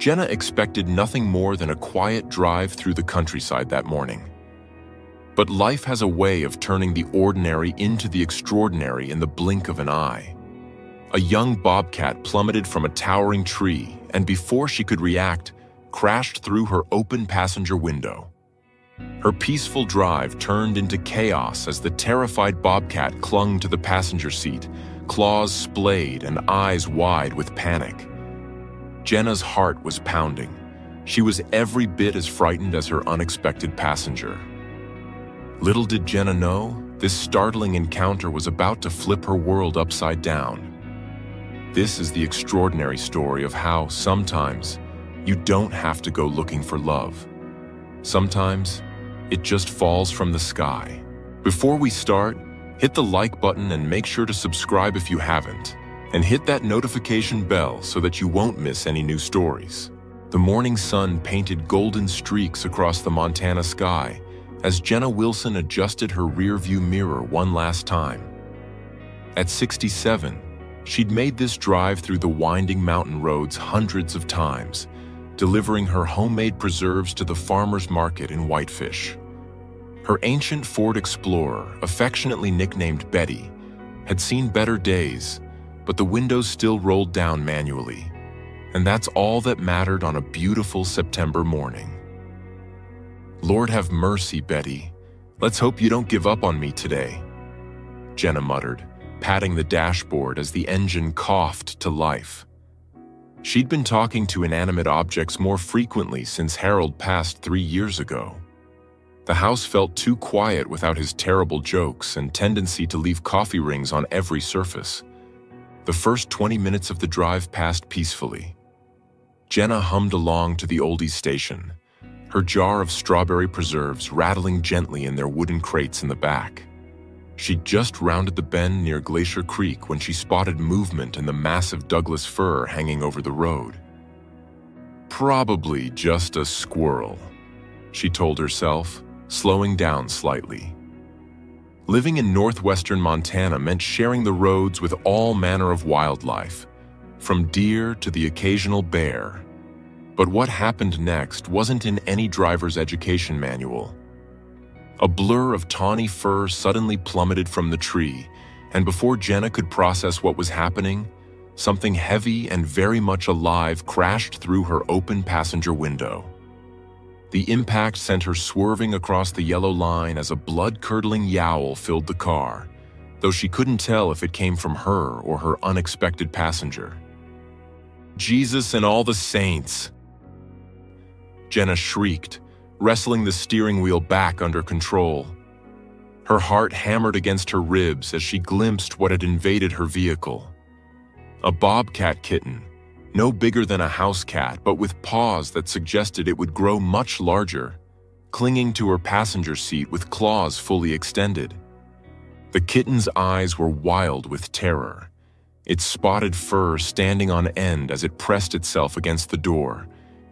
Jenna expected nothing more than a quiet drive through the countryside that morning. But life has a way of turning the ordinary into the extraordinary in the blink of an eye. A young bobcat plummeted from a towering tree and, before she could react, crashed through her open passenger window. Her peaceful drive turned into chaos as the terrified bobcat clung to the passenger seat, claws splayed and eyes wide with panic. Jenna's heart was pounding. She was every bit as frightened as her unexpected passenger. Little did Jenna know, this startling encounter was about to flip her world upside down. This is the extraordinary story of how, sometimes, you don't have to go looking for love. Sometimes, it just falls from the sky. Before we start, hit the like button and make sure to subscribe if you haven't, and hit that notification bell so that you won't miss any new stories. The morning sun painted golden streaks across the Montana sky as Jenna Wilson adjusted her rearview mirror one last time. At 67, she'd made this drive through the winding mountain roads hundreds of times, delivering her homemade preserves to the farmer's market in Whitefish. Her ancient Ford Explorer, affectionately nicknamed Betty, had seen better days, but the windows still rolled down manually. And that's all that mattered on a beautiful September morning. "Lord have mercy, Betty. Let's hope you don't give up on me today," Jenna muttered, patting the dashboard as the engine coughed to life. She'd been talking to inanimate objects more frequently since Harold passed 3 years ago. The house felt too quiet without his terrible jokes and tendency to leave coffee rings on every surface. The first 20 minutes of the drive passed peacefully. Jenna hummed along to the oldies station, her jar of strawberry preserves rattling gently in their wooden crates in the back. She'd just rounded the bend near Glacier Creek when she spotted movement in the massive Douglas fir hanging over the road. "Probably just a squirrel," she told herself, slowing down slightly. Living in northwestern Montana meant sharing the roads with all manner of wildlife, from deer to the occasional bear. But what happened next wasn't in any driver's education manual. A blur of tawny fur suddenly plummeted from the tree, and before Jenna could process what was happening, something heavy and very much alive crashed through her open passenger window. The impact sent her swerving across the yellow line as a blood-curdling yowl filled the car, though she couldn't tell if it came from her or her unexpected passenger. "Jesus and all the saints!" Jenna shrieked, wrestling the steering wheel back under control. Her heart hammered against her ribs as she glimpsed what had invaded her vehicle. A bobcat kitten, no bigger than a house cat, but with paws that suggested it would grow much larger, clinging to her passenger seat with claws fully extended. The kitten's eyes were wild with terror, its spotted fur standing on end as it pressed itself against the door,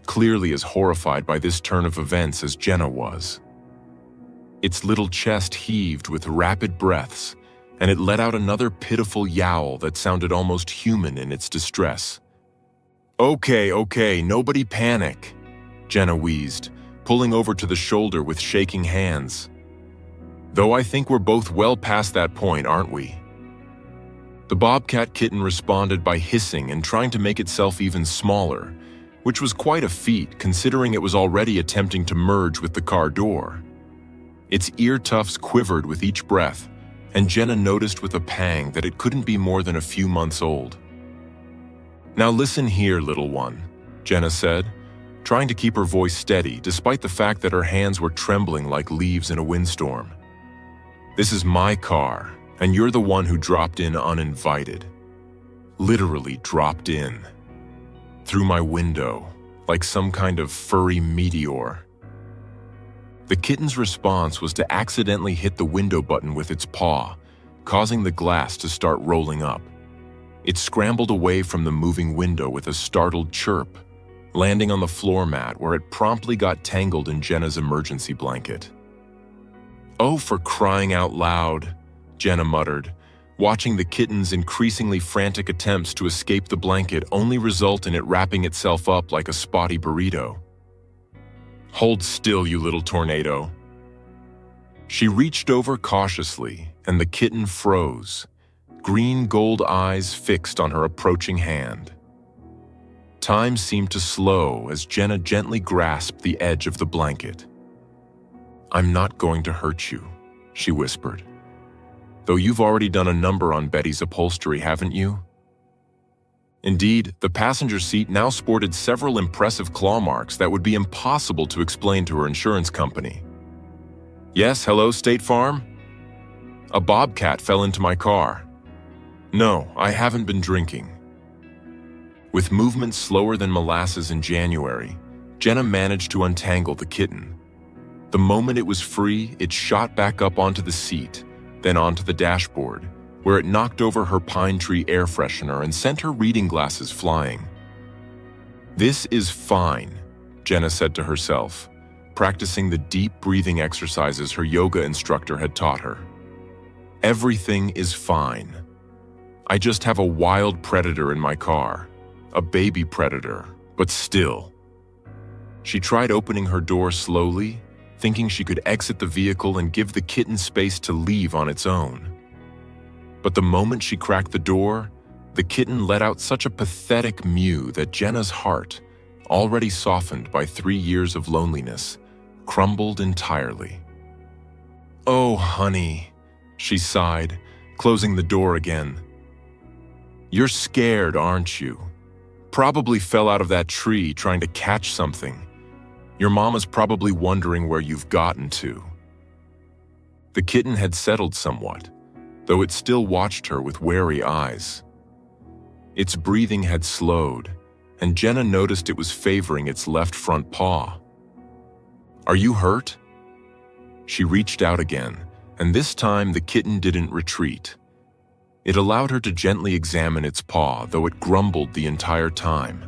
clearly as horrified by this turn of events as Jenna was. Its little chest heaved with rapid breaths, and it let out another pitiful yowl that sounded almost human in its distress. Okay, nobody panic," Jenna wheezed, pulling over to the shoulder with shaking hands. "Though I think we're both well past that point, aren't we?" The bobcat kitten responded by hissing and trying to make itself even smaller, which was quite a feat considering it was already attempting to merge with the car door. Its ear tufts quivered with each breath, and Jenna noticed with a pang that it couldn't be more than a few months old. "Now listen here, little one," Jenna said, trying to keep her voice steady despite the fact that her hands were trembling like leaves in a windstorm. "This is my car, and you're the one who dropped in uninvited. Literally dropped in. Through my window, like some kind of furry meteor." The kitten's response was to accidentally hit the window button with its paw, causing the glass to start rolling up. It scrambled away from the moving window with a startled chirp, landing on the floor mat where it promptly got tangled in Jenna's emergency blanket. "Oh, for crying out loud," Jenna muttered, watching the kitten's increasingly frantic attempts to escape the blanket only result in it wrapping itself up like a spotty burrito. "Hold still, you little tornado." She reached over cautiously, and the kitten froze, green gold eyes fixed on her approaching hand. Time seemed to slow as Jenna gently grasped the edge of the blanket. "I'm not going to hurt you," she whispered. "Though you've already done a number on Betty's upholstery, haven't you?" Indeed, the passenger seat now sported several impressive claw marks that would be impossible to explain to her insurance company. "Yes, hello, State Farm? A bobcat fell into my car. No, I haven't been drinking." With movements slower than molasses in January, Jenna managed to untangle the kitten. The moment it was free, it shot back up onto the seat, then onto the dashboard, where it knocked over her pine tree air freshener and sent her reading glasses flying. "This is fine," Jenna said to herself, practicing the deep breathing exercises her yoga instructor had taught her. "Everything is fine. I just have a wild predator in my car. A baby predator, but still." She tried opening her door slowly, thinking she could exit the vehicle and give the kitten space to leave on its own. But the moment she cracked the door, the kitten let out such a pathetic mew that Jenna's heart, already softened by 3 years of loneliness, crumbled entirely. "Oh, honey," she sighed, closing the door again. "You're scared, aren't you? Probably fell out of that tree trying to catch something. Your mama's probably wondering where you've gotten to." The kitten had settled somewhat, though it still watched her with wary eyes. Its breathing had slowed, and Jenna noticed it was favoring its left front paw. "Are you hurt?" She reached out again, and this time the kitten didn't retreat. It allowed her to gently examine its paw, though it grumbled the entire time.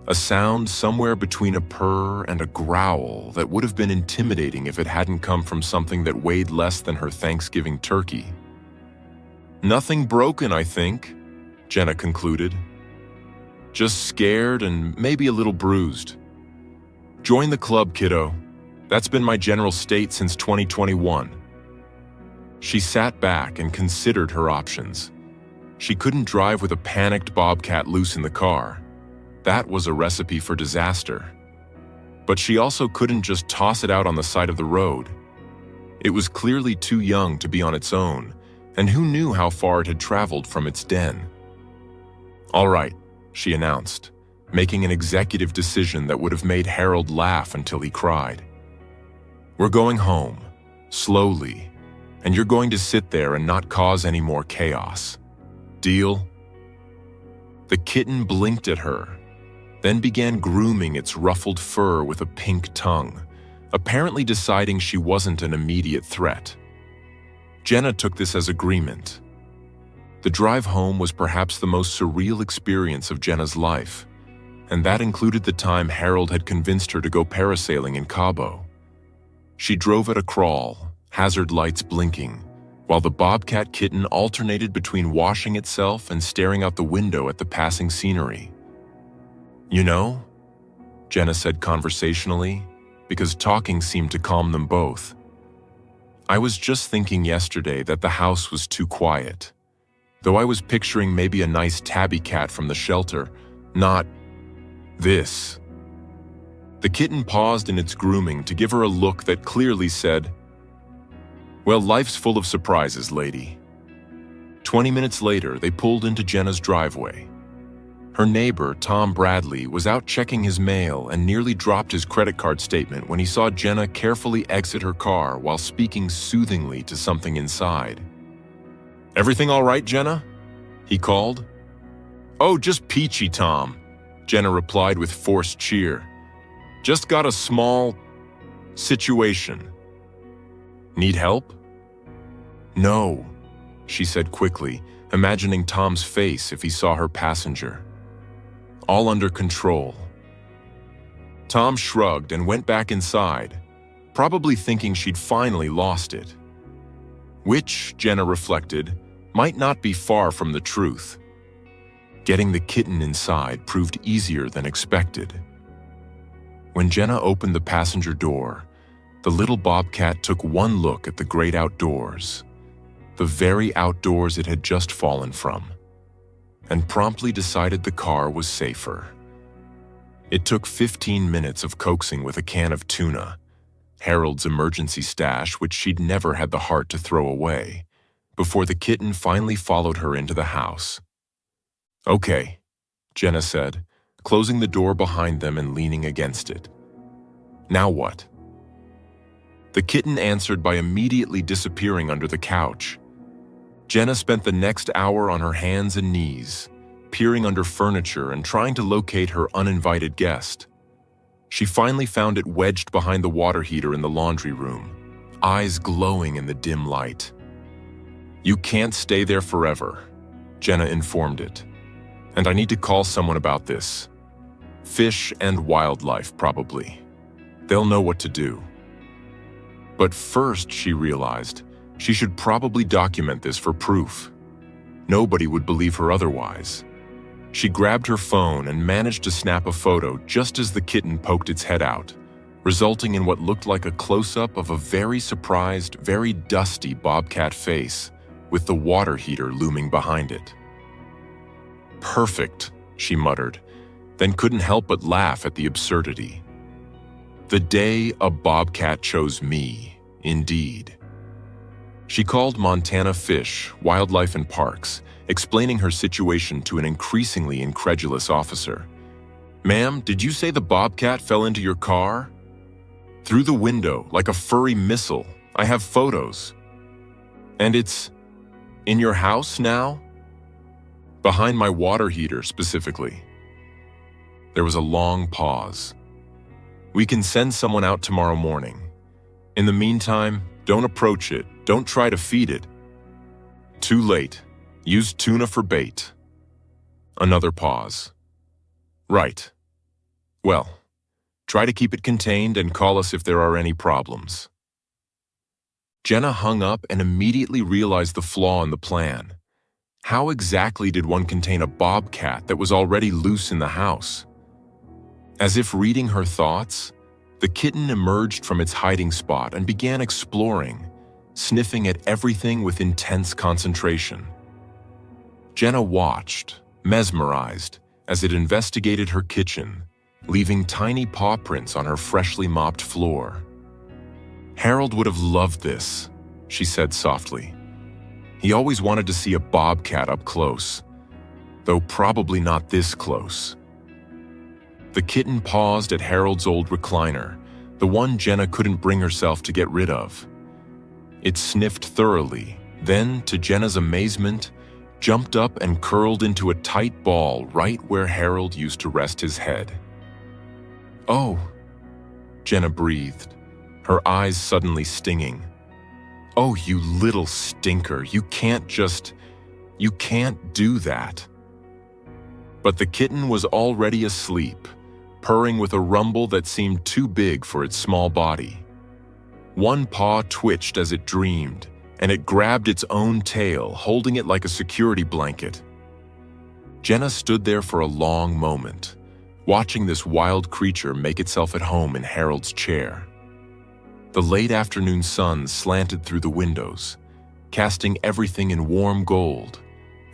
A sound somewhere between a purr and a growl that would have been intimidating if it hadn't come from something that weighed less than her Thanksgiving turkey. "Nothing broken, I think," Jenna concluded. "Just scared and maybe a little bruised. Join the club, kiddo. That's been my general state since 2021. She sat back and considered her options. She couldn't drive with a panicked bobcat loose in the car. That was a recipe for disaster. But she also couldn't just toss it out on the side of the road. It was clearly too young to be on its own, and who knew how far it had traveled from its den. "All right," she announced, making an executive decision that would have made Harold laugh until he cried. "We're going home, slowly, and you're going to sit there and not cause any more chaos. Deal?" The kitten blinked at her, then began grooming its ruffled fur with a pink tongue, apparently deciding she wasn't an immediate threat. Jenna took this as agreement. The drive home was perhaps the most surreal experience of Jenna's life, and that included the time Harold had convinced her to go parasailing in Cabo. She drove at a crawl, hazard lights blinking, while the bobcat kitten alternated between washing itself and staring out the window at the passing scenery. "You know," Jenna said conversationally, because talking seemed to calm them both, "I was just thinking yesterday that the house was too quiet. Though I was picturing maybe a nice tabby cat from the shelter, not this." The kitten paused in its grooming to give her a look that clearly said, "Well, life's full of surprises, lady." 20 minutes later, they pulled into Jenna's driveway. Her neighbor, Tom Bradley, was out checking his mail and nearly dropped his credit card statement when he saw Jenna carefully exit her car while speaking soothingly to something inside. "Everything all right, Jenna?" he called. "Oh, just peachy, Tom," Jenna replied with forced cheer. "Just got a small situation." "Need help?" "No," she said quickly, imagining Tom's face if he saw her passenger. "All under control." Tom shrugged and went back inside, probably thinking she'd finally lost it. Which, Jenna reflected, might not be far from the truth. Getting the kitten inside proved easier than expected. When Jenna opened the passenger door, the little bobcat took one look at the great outdoors, the very outdoors it had just fallen from, and promptly decided the car was safer. It took 15 minutes of coaxing with a can of tuna, Harold's emergency stash which she'd never had the heart to throw away, before the kitten finally followed her into the house. "Okay," Jenna said, closing the door behind them and leaning against it. "Now what?" The kitten answered by immediately disappearing under the couch. Jenna spent the next hour on her hands and knees, peering under furniture and trying to locate her uninvited guest. She finally found it wedged behind the water heater in the laundry room, eyes glowing in the dim light. "You can't stay there forever," Jenna informed it. "And I need to call someone about this. Fish and wildlife, probably. They'll know what to do." But first, she realized, she should probably document this for proof. Nobody would believe her otherwise. She grabbed her phone and managed to snap a photo just as the kitten poked its head out, resulting in what looked like a close-up of a very surprised, very dusty bobcat face, with the water heater looming behind it. "Perfect," she muttered, then couldn't help but laugh at the absurdity. The day a bobcat chose me, indeed. She called Montana Fish, Wildlife and Parks, explaining her situation to an increasingly incredulous officer. "Ma'am, did you say the bobcat fell into your car?" "Through the window, like a furry missile. I have photos." "And it's in your house now?" "Behind my water heater, specifically." There was a long pause. "We can send someone out tomorrow morning. In the meantime, don't approach it. Don't try to feed it." "Too late. Use tuna for bait." Another pause. "Right. Well, try to keep it contained and call us if there are any problems." Jenna hung up and immediately realized the flaw in the plan. How exactly did one contain a bobcat that was already loose in the house? As if reading her thoughts, the kitten emerged from its hiding spot and began exploring, sniffing at everything with intense concentration. Jenna watched, mesmerized, as it investigated her kitchen, leaving tiny paw prints on her freshly mopped floor. "Harold would have loved this," she said softly. "He always wanted to see a bobcat up close, though probably not this close." The kitten paused at Harold's old recliner, the one Jenna couldn't bring herself to get rid of. It sniffed thoroughly, then, to Jenna's amazement, jumped up and curled into a tight ball right where Harold used to rest his head. "Oh," Jenna breathed, her eyes suddenly stinging. "Oh, you little stinker, you can't do that." But the kitten was already asleep, purring with a rumble that seemed too big for its small body. One paw twitched as it dreamed, and it grabbed its own tail, holding it like a security blanket. Jenna stood there for a long moment, watching this wild creature make itself at home in Harold's chair. The late afternoon sun slanted through the windows, casting everything in warm gold,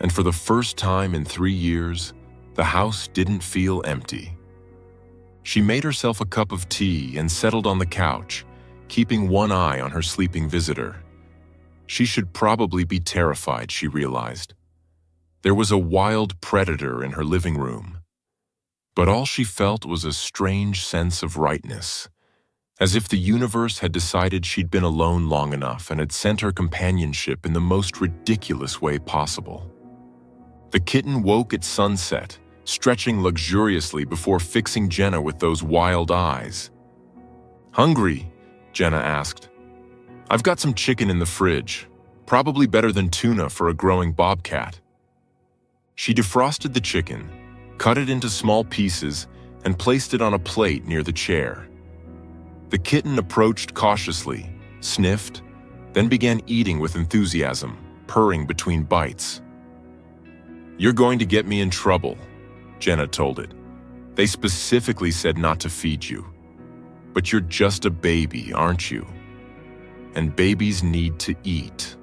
and for the first time in 3 years, the house didn't feel empty. She made herself a cup of tea and settled on the couch, keeping one eye on her sleeping visitor. She should probably be terrified, she realized. There was a wild predator in her living room. But all she felt was a strange sense of rightness, as if the universe had decided she'd been alone long enough and had sent her companionship in the most ridiculous way possible. The kitten woke at sunset, stretching luxuriously before fixing Jenna with those wild eyes. "Hungry?" Jenna asked. "I've got some chicken in the fridge, probably better than tuna for a growing bobcat." She defrosted the chicken, cut it into small pieces, and placed it on a plate near the chair. The kitten approached cautiously, sniffed, then began eating with enthusiasm, purring between bites. "You're going to get me in trouble," Jenna told it. "They specifically said not to feed you. But you're just a baby, aren't you? And babies need to eat."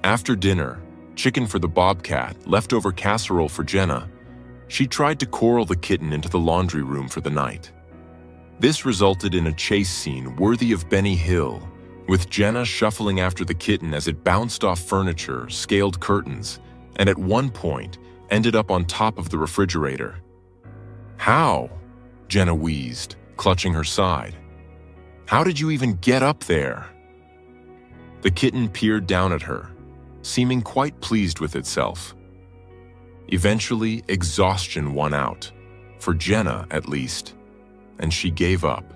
After dinner, chicken for the Bobcat, leftover casserole for Jenna, she tried to coral the kitten into the laundry room for the night. This resulted in a chase scene worthy of Benny Hill, with Jenna shuffling after the kitten as it bounced off furniture, scaled curtains, and at one point ended up on top of the refrigerator. "How?" Jenna wheezed, clutching her side. "How did you even get up there?" The kitten peered down at her, seeming quite pleased with itself. Eventually, exhaustion won out, for Jenna at least, and she gave up.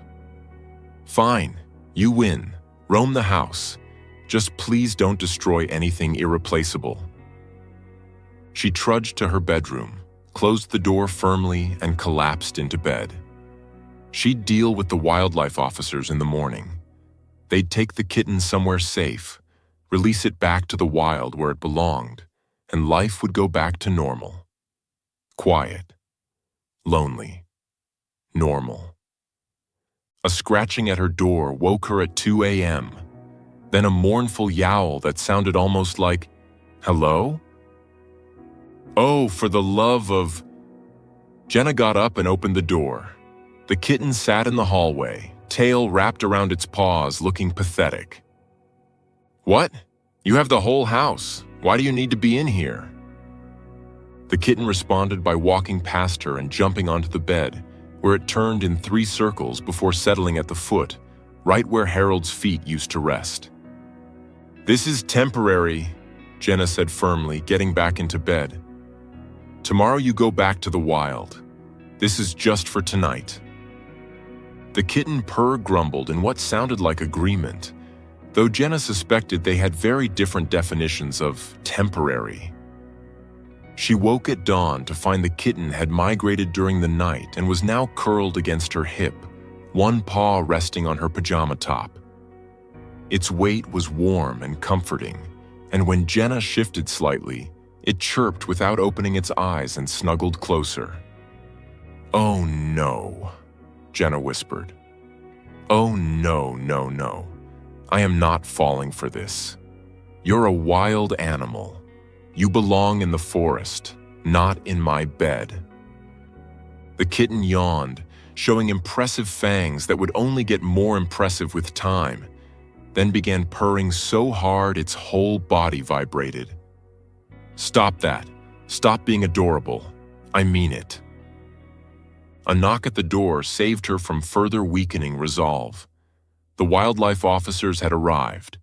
"Fine, you win. Roam the house. Just please don't destroy anything irreplaceable." She trudged to her bedroom, closed the door firmly, and collapsed into bed. She'd deal with the wildlife officers in the morning. They'd take the kitten somewhere safe, release it back to the wild where it belonged, and life would go back to normal. Quiet. Lonely. Normal. A scratching at her door woke her at 2 a.m., then a mournful yowl that sounded almost like, "Hello?" "Oh, for the love of—" Jenna got up and opened the door. The kitten sat in the hallway, tail wrapped around its paws, looking pathetic. "What? You have the whole house. Why do you need to be in here?" The kitten responded by walking past her and jumping onto the bed, where it turned in 3 circles before settling at the foot, right where Harold's feet used to rest. "This is temporary," Jenna said firmly, getting back into bed. "Tomorrow you go back to the wild. This is just for tonight." The kitten grumbled in what sounded like agreement, though Jenna suspected they had very different definitions of temporary. She woke at dawn to find the kitten had migrated during the night and was now curled against her hip, one paw resting on her pajama top. Its weight was warm and comforting, and when Jenna shifted slightly, it chirped without opening its eyes and snuggled closer. "Oh no," Jenna whispered. "Oh no, no, no. I am not falling for this. You're a wild animal. You belong in the forest, not in my bed." The kitten yawned, showing impressive fangs that would only get more impressive with time, then began purring so hard its whole body vibrated. "Stop that. Stop being adorable. I mean it." A knock at the door saved her from further weakening resolve. The wildlife officers had arrived,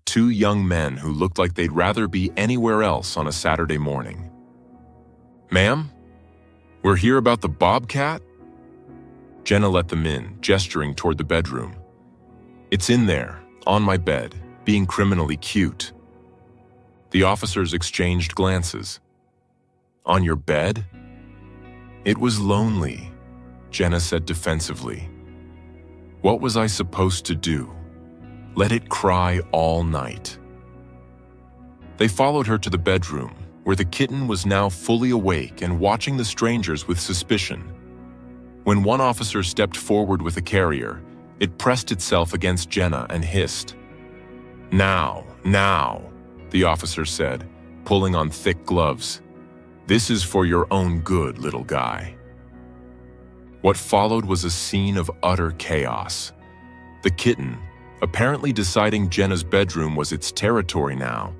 2 young men who looked like they'd rather be anywhere else on a Saturday morning. "Ma'am? We're here about the Bobcat?" Jenna let them in, gesturing toward the bedroom. "It's in there, on my bed, being criminally cute." The officers exchanged glances. "On your bed?" "It was lonely," Jenna said defensively. "What was I supposed to do? Let it cry all night?" They followed her to the bedroom, where the kitten was now fully awake and watching the strangers with suspicion. When one officer stepped forward with a carrier, it pressed itself against Jenna and hissed. Now, the officer said, pulling on thick gloves. "This is for your own good, little guy." What followed was a scene of utter chaos. The kitten, apparently deciding Jenna's bedroom was its territory now,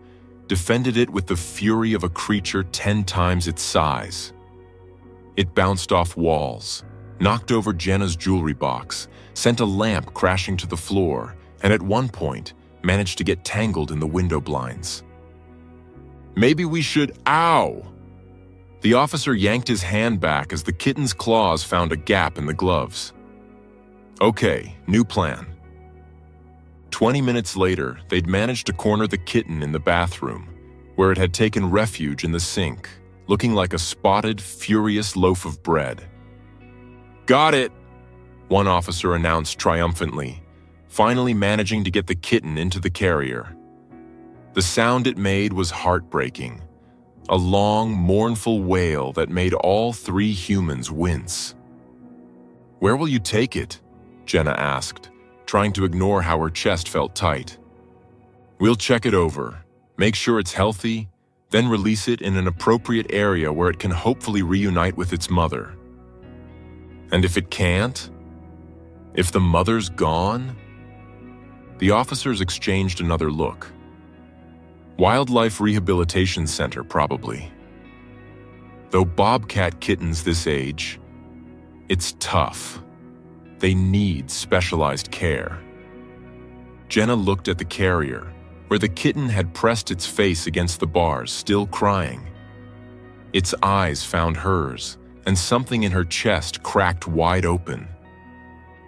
defended it with the fury of a creature 10 times its size. It bounced off walls, knocked over Jenna's jewelry box, sent a lamp crashing to the floor, and at one point managed to get tangled in the window blinds. "Maybe we should— Ow!" The officer yanked his hand back as the kitten's claws found a gap in the gloves. "Okay, new plan." 20 minutes later, they'd managed to corner the kitten in the bathroom, where it had taken refuge in the sink, looking like a spotted, furious loaf of bread. "Got it!" one officer announced triumphantly, finally managing to get the kitten into the carrier. The sound it made was heartbreaking, a long, mournful wail that made all three humans wince. "Where will you take it?" Jenna asked, trying to ignore how her chest felt tight. "We'll check it over, make sure it's healthy, then release it in an appropriate area where it can hopefully reunite with its mother." "And if it can't? If the mother's gone?" The officers exchanged another look. Wildlife Rehabilitation Center, probably. Though bobcat kittens this age, it's tough. They need specialized care. Jenna looked at the carrier, where the kitten had pressed its face against the bars, still crying. Its eyes found hers, and something in her chest cracked wide open.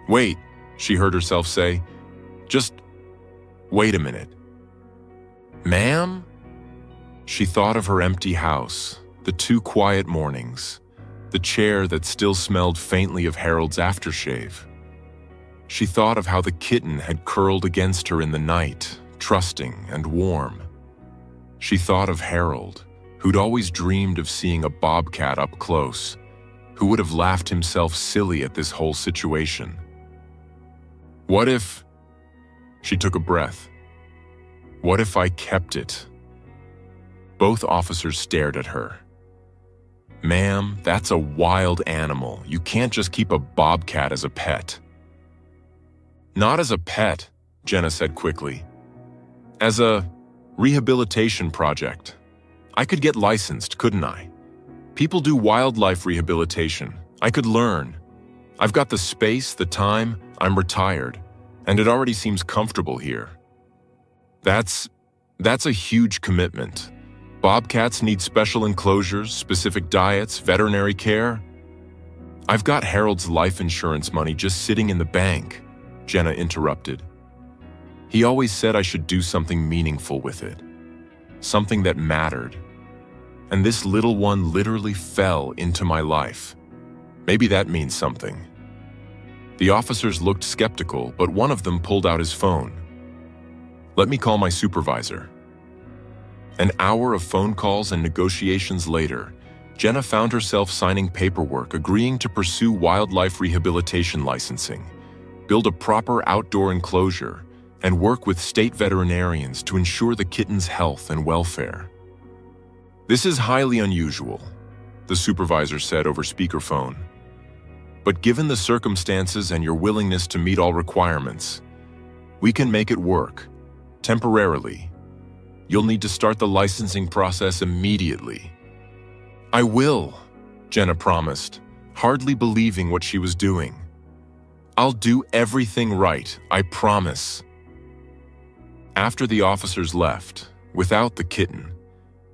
"Wait," she heard herself say. "Just wait a minute." "Ma'am?" She thought of her empty house, the 2 quiet mornings, the chair that still smelled faintly of Harold's aftershave. She thought of how the kitten had curled against her in the night, trusting and warm. She thought of Harold, who'd always dreamed of seeing a bobcat up close, who would have laughed himself silly at this whole situation. What if... She took a breath. What if I kept it? Both officers stared at her. "Ma'am, that's a wild animal. You can't just keep a bobcat as a pet." "Not as a pet," Jenna said quickly. "As a rehabilitation project. I could get licensed, couldn't I? People do wildlife rehabilitation. I could learn. I've got the space, the time, I'm retired, and it already seems comfortable here." That's a huge commitment. Bobcats need special enclosures, specific diets, veterinary care. "I've got Harold's life insurance money just sitting in the bank," Jenna interrupted. "He always said I should do something meaningful with it, something that mattered. And this little one literally fell into my life. Maybe that means something." The officers looked skeptical, but one of them pulled out his phone. "Let me call my supervisor." An hour of phone calls and negotiations later, Jenna found herself signing paperwork agreeing to pursue wildlife rehabilitation licensing, build a proper outdoor enclosure, and work with state veterinarians to ensure the kitten's health and welfare. "This is highly unusual," the supervisor said over speakerphone. "But given the circumstances and your willingness to meet all requirements, we can make it work. Temporarily. You'll need to start the licensing process immediately." "I will," Jenna promised, hardly believing what she was doing. "I'll do everything right, I promise." After the officers left, without the kitten,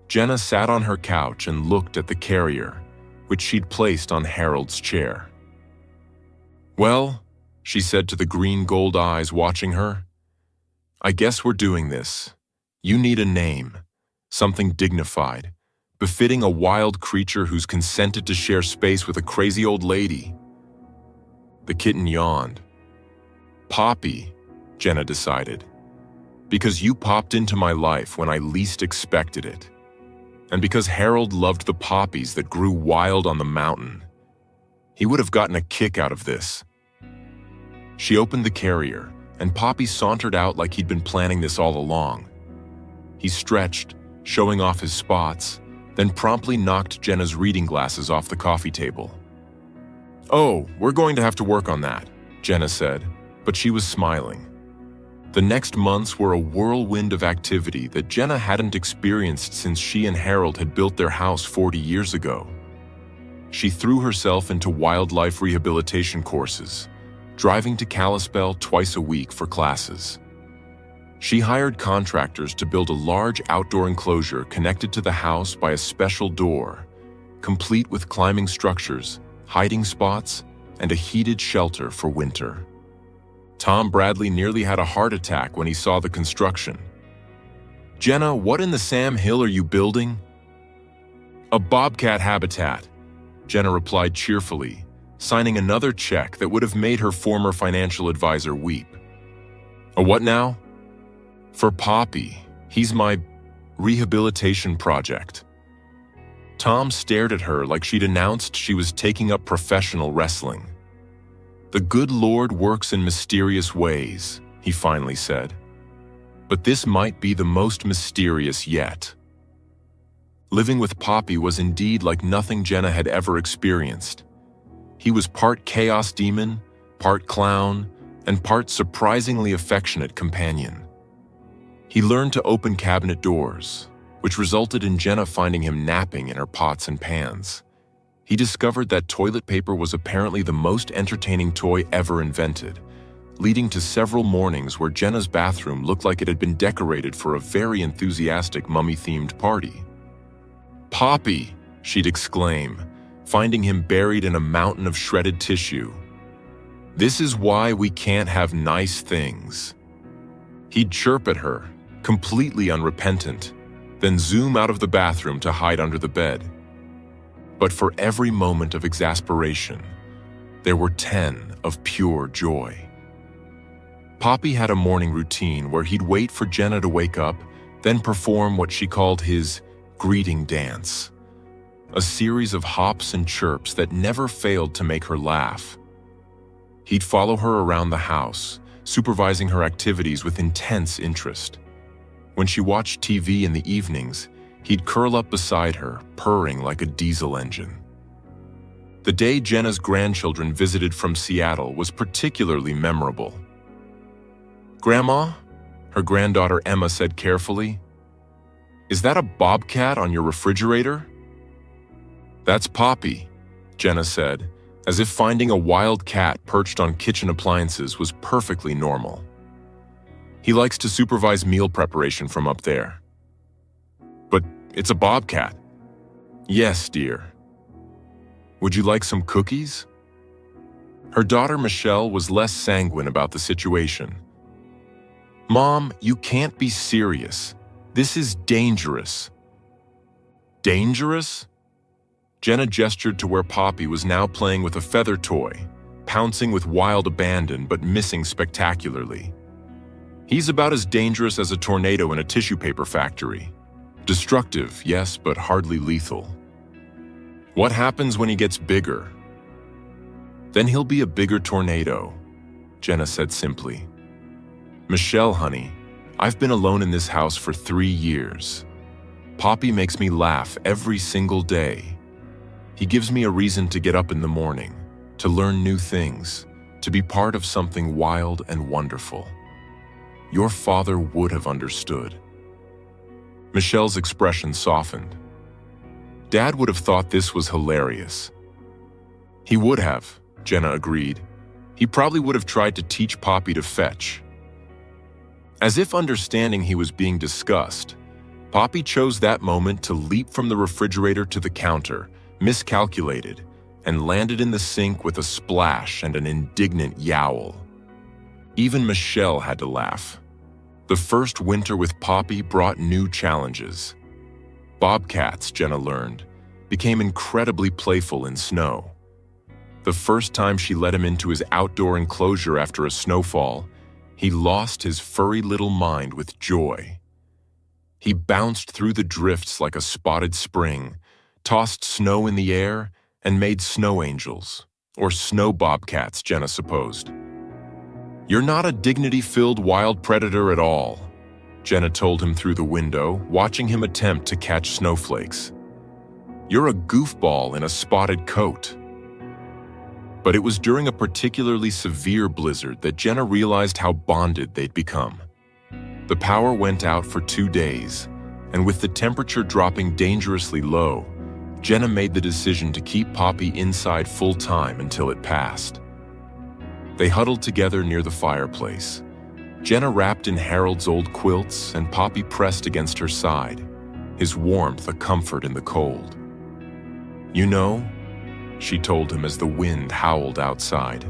Jenna sat on her couch and looked at the carrier, which she'd placed on Harold's chair. "Well," she said to the green-gold eyes watching her, "I guess we're doing this. You need a name, something dignified, befitting a wild creature who's consented to share space with a crazy old lady." The kitten yawned. "Poppy," Jenna decided, "because you popped into my life when I least expected it. And because Harold loved the poppies that grew wild on the mountain. He would have gotten a kick out of this." She opened the carrier, and Poppy sauntered out like he'd been planning this all along. He stretched, showing off his spots, then promptly knocked Jenna's reading glasses off the coffee table. "Oh, we're going to have to work on that," Jenna said, but she was smiling. The next months were a whirlwind of activity that Jenna hadn't experienced since she and Harold had built their house 40 years ago. She threw herself into wildlife rehabilitation courses, driving to Kalispell twice a week for classes. She hired contractors to build a large outdoor enclosure connected to the house by a special door, complete with climbing structures, hiding spots, and a heated shelter for winter. Tom Bradley nearly had a heart attack when he saw the construction. "Jenna, what in the Sam Hill are you building?" "A bobcat habitat," Jenna replied cheerfully, signing another check that would have made her former financial advisor weep. "A what now?" "For Poppy," He's my rehabilitation project. Tom stared at her like she'd announced she was taking up professional wrestling. The good Lord works in mysterious ways, he finally said. But this might be the most mysterious yet. Living with Poppy was indeed like nothing Jenna had ever experienced. He was part chaos demon, part clown, and part surprisingly affectionate companion. He learned to open cabinet doors, which resulted in Jenna finding him napping in her pots and pans. He discovered that toilet paper was apparently the most entertaining toy ever invented, leading to several mornings where Jenna's bathroom looked like it had been decorated for a very enthusiastic mummy-themed party. "Poppy!" she'd exclaim, finding him buried in a mountain of shredded tissue. "This is why we can't have nice things." He'd chirp at her, completely unrepentant, then zoom out of the bathroom to hide under the bed. But for every moment of exasperation, there were 10 of pure joy. Poppy had a morning routine where he'd wait for Jenna to wake up, then perform what she called his greeting dance, a series of hops and chirps that never failed to make her laugh. He'd follow her around the house, supervising her activities with intense interest. When she watched TV in the evenings, he'd curl up beside her, purring like a diesel engine. The day Jenna's grandchildren visited from Seattle was particularly memorable. "Grandma," her granddaughter Emma said carefully, "is that a Bobcat on your refrigerator?" "That's Poppy," Jenna said, as if finding a wild cat perched on kitchen appliances was perfectly normal. "He likes to supervise meal preparation from up there." "But it's a Bobcat." "Yes, dear." "Would you like some cookies?" Her daughter Michelle was less sanguine about the situation. "Mom, you can't be serious. This is dangerous." "Dangerous?" Jenna gestured to where Poppy was now playing with a feather toy, pouncing with wild abandon but missing spectacularly. "He's about as dangerous as a tornado in a tissue paper factory. Destructive, yes, but hardly lethal." "What happens when he gets bigger?" "Then he'll be a bigger tornado," Jenna said simply. "Michelle, honey, I've been alone in this house for 3 years. Poppy makes me laugh every single day. He gives me a reason to get up in the morning, to learn new things, to be part of something wild and wonderful. Your father would have understood." Michelle's expression softened. Dad would have thought this was hilarious. "He would have," Jenna agreed. "He probably would have tried to teach Poppy to fetch." As if understanding he was being discussed, Poppy chose that moment to leap from the refrigerator to the counter, miscalculated, and landed in the sink with a splash and an indignant yowl. Even Michelle had to laugh. The first winter with Poppy brought new challenges. Bobcats, Jenna learned, became incredibly playful in snow. The first time she let him into his outdoor enclosure after a snowfall, he lost his furry little mind with joy. He bounced through the drifts like a spotted spring, tossed snow in the air, and made snow angels, or snow bobcats, Jenna supposed. "You're not a dignity-filled wild predator at all," Jenna told him through the window, watching him attempt to catch snowflakes. "You're a goofball in a spotted coat." But it was during a particularly severe blizzard that Jenna realized how bonded they'd become. The power went out for 2 days, and with the temperature dropping dangerously low, Jenna made the decision to keep Poppy inside full-time until it passed. They huddled together near the fireplace, Jenna wrapped in Harold's old quilts and Poppy pressed against her side, his warmth a comfort in the cold. "You know," she told him as the wind howled outside,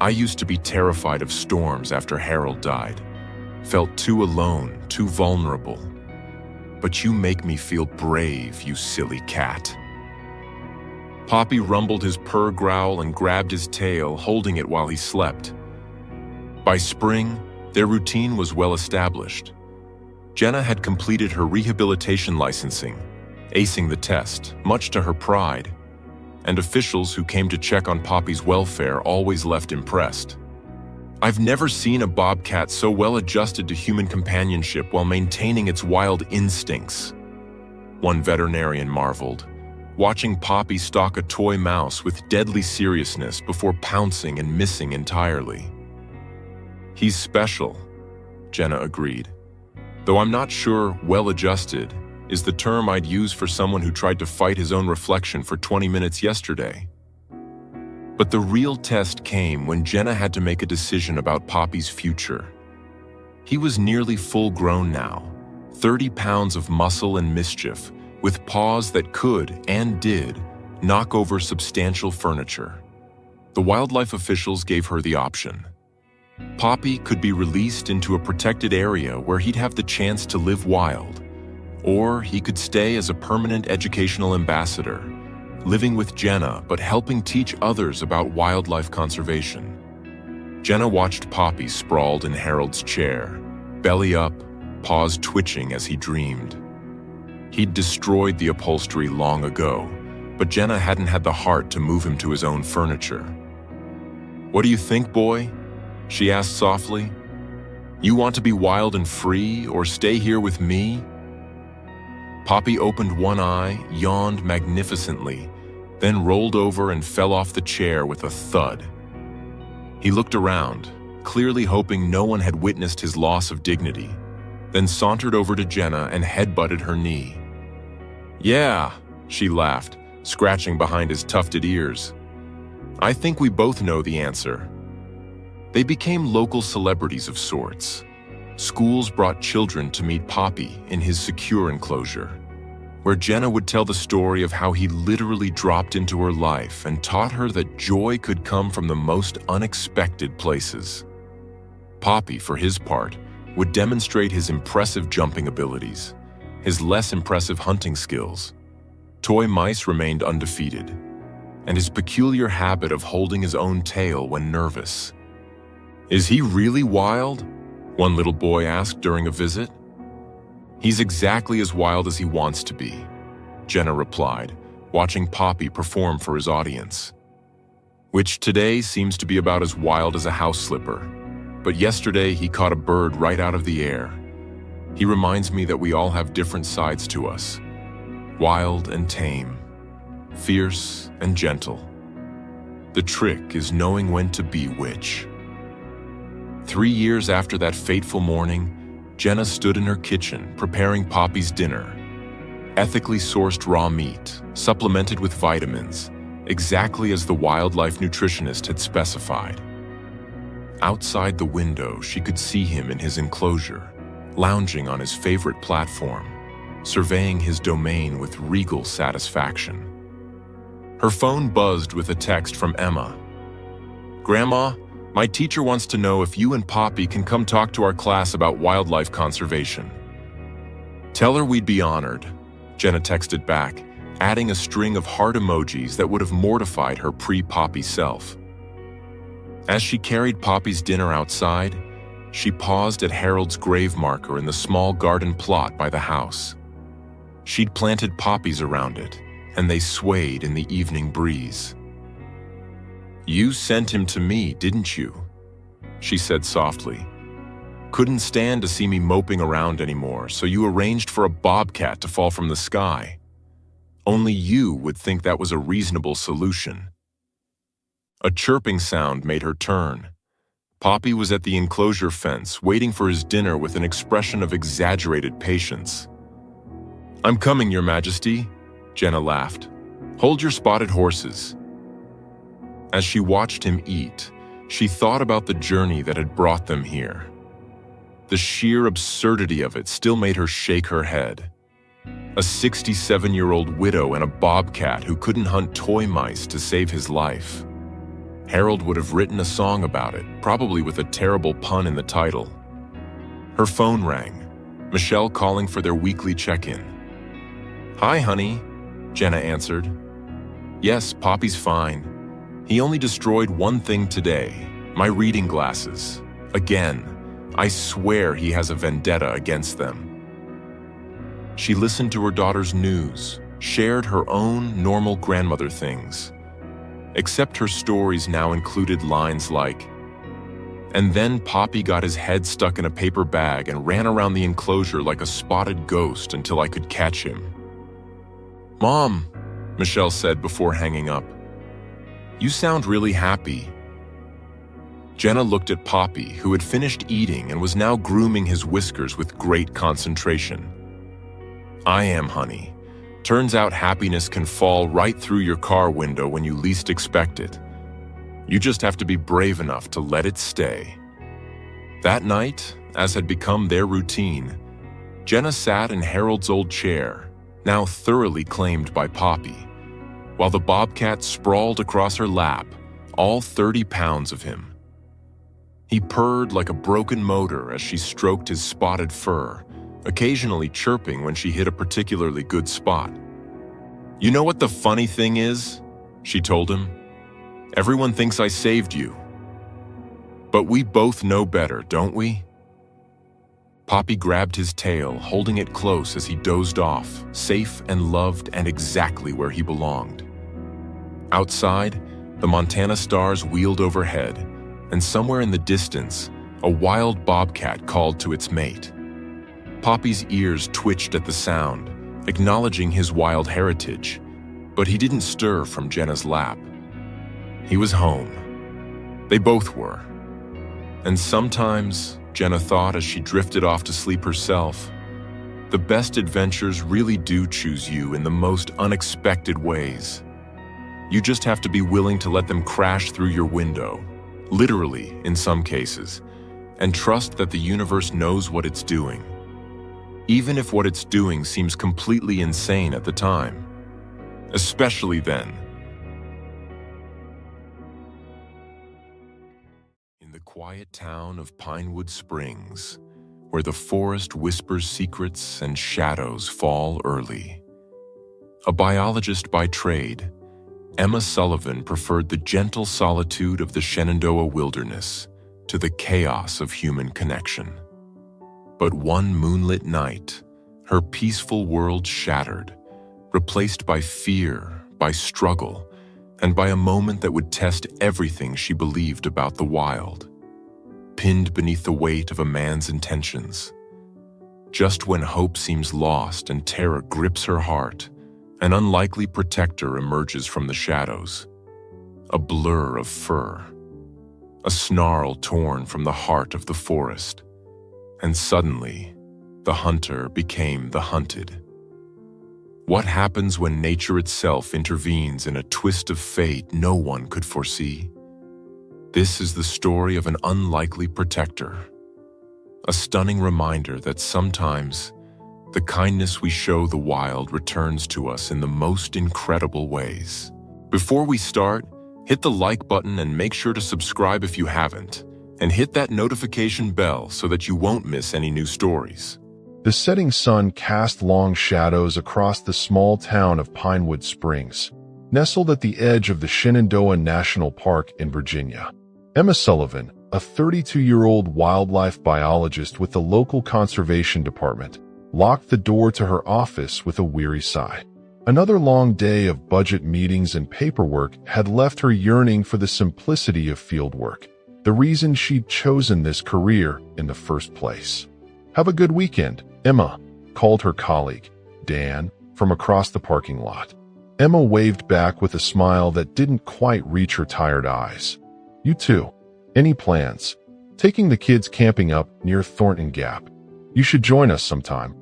"I used to be terrified of storms after Harold died, felt too alone, too vulnerable. But you make me feel brave, you silly cat." Poppy rumbled his purr growl and grabbed his tail, holding it while he slept. By spring, their routine was well established. Jenna had completed her rehabilitation licensing, acing the test, much to her pride, and officials who came to check on Poppy's welfare always left impressed. "I've never seen a bobcat so well adjusted to human companionship while maintaining its wild instincts," one veterinarian marveled, watching Poppy stalk a toy mouse with deadly seriousness before pouncing and missing entirely. "He's special," Jenna agreed, "though I'm not sure well-adjusted is the term I'd use for someone who tried to fight his own reflection for 20 minutes yesterday." But the real test came when Jenna had to make a decision about Poppy's future. He was nearly full-grown now, 30 pounds of muscle and mischief, with paws that could, and did, knock over substantial furniture. The wildlife officials gave her the option. Poppy could be released into a protected area where he'd have the chance to live wild, or he could stay as a permanent educational ambassador, living with Jenna but helping teach others about wildlife conservation. Jenna watched Poppy sprawled in Harold's chair, belly up, paws twitching as he dreamed. He'd destroyed the upholstery long ago, but Jenna hadn't had the heart to move him to his own furniture. "What do you think, boy?" she asked softly. "You want to be wild and free, or stay here with me?" Poppy opened one eye, yawned magnificently, then rolled over and fell off the chair with a thud. He looked around, clearly hoping no one had witnessed his loss of dignity, then sauntered over to Jenna and headbutted her knee. "Yeah," she laughed, scratching behind his tufted ears. "I think we both know the answer." They became local celebrities of sorts. Schools brought children to meet Poppy in his secure enclosure, where Jenna would tell the story of how he literally dropped into her life and taught her that joy could come from the most unexpected places. Poppy, for his part, would demonstrate his impressive jumping abilities, his less impressive hunting skills. Toy mice remained undefeated, and his peculiar habit of holding his own tail when nervous. "Is he really wild?" one little boy asked during a visit. "He's exactly as wild as he wants to be," Jenna replied, watching Poppy perform for his audience. "Which today seems to be about as wild as a house slipper, but yesterday he caught a bird right out of the air. He reminds me that we all have different sides to us, wild and tame, fierce and gentle. The trick is knowing when to be which." 3 years after that fateful morning, Jenna stood in her kitchen preparing Poppy's dinner. Ethically sourced raw meat, supplemented with vitamins, exactly as the wildlife nutritionist had specified. Outside the window, she could see him in his enclosure, lounging on his favorite platform, surveying his domain with regal satisfaction. Her phone buzzed with a text from Emma. "Grandma, my teacher wants to know if you and Poppy can come talk to our class about wildlife conservation." "Tell her we'd be honored," Jenna texted back, adding a string of heart emojis that would have mortified her pre-Poppy self. As she carried Poppy's dinner outside, she paused at Harold's grave marker in the small garden plot by the house. She'd planted poppies around it, and they swayed in the evening breeze. "You sent him to me, didn't you?" she said softly. "Couldn't stand to see me moping around anymore, so you arranged for a bobcat to fall from the sky. Only you would think that was a reasonable solution." A chirping sound made her turn. Poppy was at the enclosure fence, waiting for his dinner with an expression of exaggerated patience. "I'm coming, Your Majesty," Jenna laughed. "Hold your spotted horses." As she watched him eat, she thought about the journey that had brought them here. The sheer absurdity of it still made her shake her head. A 67-year-old widow and a bobcat who couldn't hunt toy mice to save his life. Harold would have written a song about it, probably with a terrible pun in the title. Her phone rang, Michelle calling for their weekly check-in. "Hi, honey," Jenna answered. "Yes, Poppy's fine. He only destroyed one thing today, my reading glasses. Again, I swear he has a vendetta against them." She listened to her daughter's news, shared her own normal grandmother things. Except her stories now included lines like, "And then Poppy got his head stuck in a paper bag and ran around the enclosure like a spotted ghost until I could catch him." "Mom," Michelle said before hanging up, "you sound really happy." Jenna looked at Poppy, who had finished eating and was now grooming his whiskers with great concentration. "I am, honey. Turns out happiness can fall right through your car window when you least expect it. You just have to be brave enough to let it stay." That night, as had become their routine, Jenna sat in Harold's old chair, now thoroughly claimed by Poppy, while the Bobcat sprawled across her lap, all 30 pounds of him. He purred like a broken motor as she stroked his spotted fur, occasionally chirping when she hit a particularly good spot. "You know what the funny thing is?" she told him. "Everyone thinks I saved you. But we both know better, don't we?" Poppy grabbed his tail, holding it close as he dozed off, safe and loved and exactly where he belonged. Outside, the Montana stars wheeled overhead, and somewhere in the distance, a wild bobcat called to its mate. Poppy's ears twitched at the sound, acknowledging his wild heritage, but he didn't stir from Jenna's lap. He was home. They both were. And sometimes, Jenna thought as she drifted off to sleep herself, the best adventures really do choose you in the most unexpected ways. You just have to be willing to let them crash through your window, literally in some cases, and trust that the universe knows what it's doing, even if what it's doing seems completely insane at the time. Especially then. In the quiet town of Pinewood Springs, where the forest whispers secrets and shadows fall early. A biologist by trade, Emma Sullivan preferred the gentle solitude of the Shenandoah wilderness to the chaos of human connection. But one moonlit night, her peaceful world shattered, replaced by fear, by struggle, and by a moment that would test everything she believed about the wild. Pinned beneath the weight of a man's intentions. Just when hope seems lost and terror grips her heart, an unlikely protector emerges from the shadows. A blur of fur. A snarl torn from the heart of the forest. And suddenly, the hunter became the hunted. What happens when nature itself intervenes in a twist of fate no one could foresee? This is the story of an unlikely protector. A stunning reminder that sometimes the kindness we show the wild returns to us in the most incredible ways. Before we start, hit the like button and make sure to subscribe if you haven't, and hit that notification bell so that you won't miss any new stories. The setting sun cast long shadows across the small town of Pinewood Springs, nestled at the edge of the Shenandoah National Park in Virginia. Emma Sullivan, a 32-year-old wildlife biologist with the local conservation department, locked the door to her office with a weary sigh. Another long day of budget meetings and paperwork had left her yearning for the simplicity of fieldwork, the reason she'd chosen this career in the first place. "Have a good weekend, Emma," called her colleague, Dan, from across the parking lot. Emma waved back with a smile that didn't quite reach her tired eyes. "You too. Any plans?" "Taking the kids camping up near Thornton Gap. You should join us sometime,